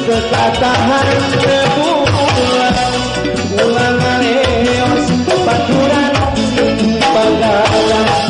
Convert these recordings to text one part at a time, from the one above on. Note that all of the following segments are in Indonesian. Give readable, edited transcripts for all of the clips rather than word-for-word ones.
Kekatahan bulan ulang aleos baturan pagalan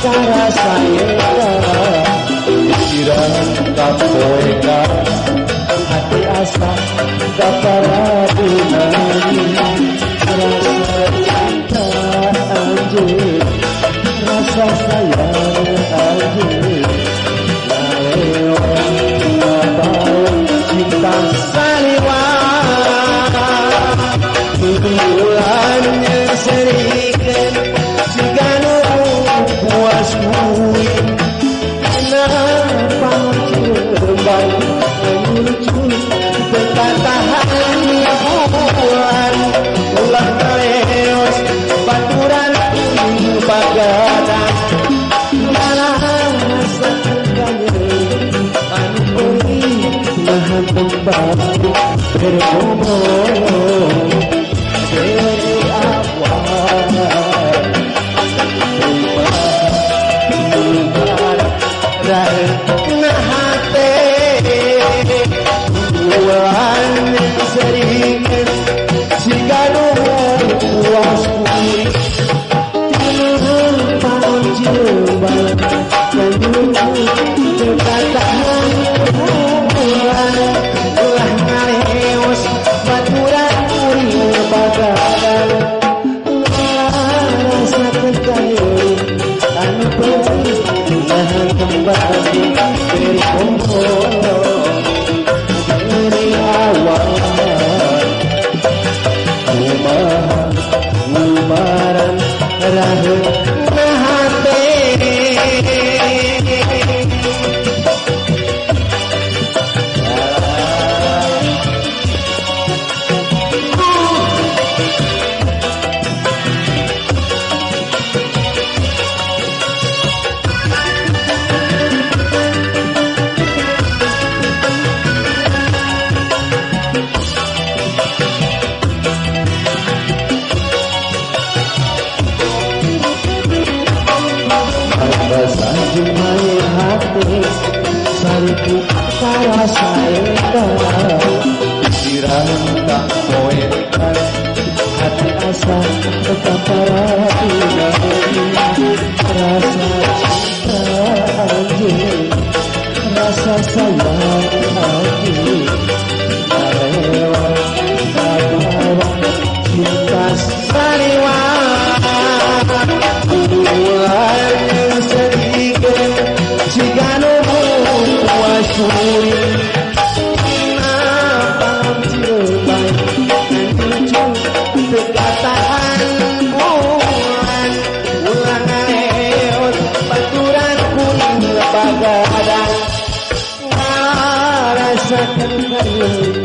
cara saya pikiran kapoeka hati asa kapara bunani rasa cinta anjir rasa sayang anjir lewat cinta saliwat bulannya serikan sigano puas kui kenapa terbang menuju perkatahan bulan ulah leos baturan pagadang malah rasa terganggu anui nahan tempat berbohong dari awal nah hati bulan seringan sigano puas kui timpang jembal yang menuju kekatahan bulan ulah ngaleos baturan kuring bagadan rasa terkayuh anu perih nahan kembali berkumpul dari awal umaran rahut nahate Jumai hati sariku cara saya siram tak poekan hati asa tetap perhatian rasa cinta anjir rasa sayang anjir lewat cinta sariwat bulan sedikit sigano puas kui kenapa terbaik menuju kekatahan bulan ulang leos baturan kuning pagadang rasa terkayuh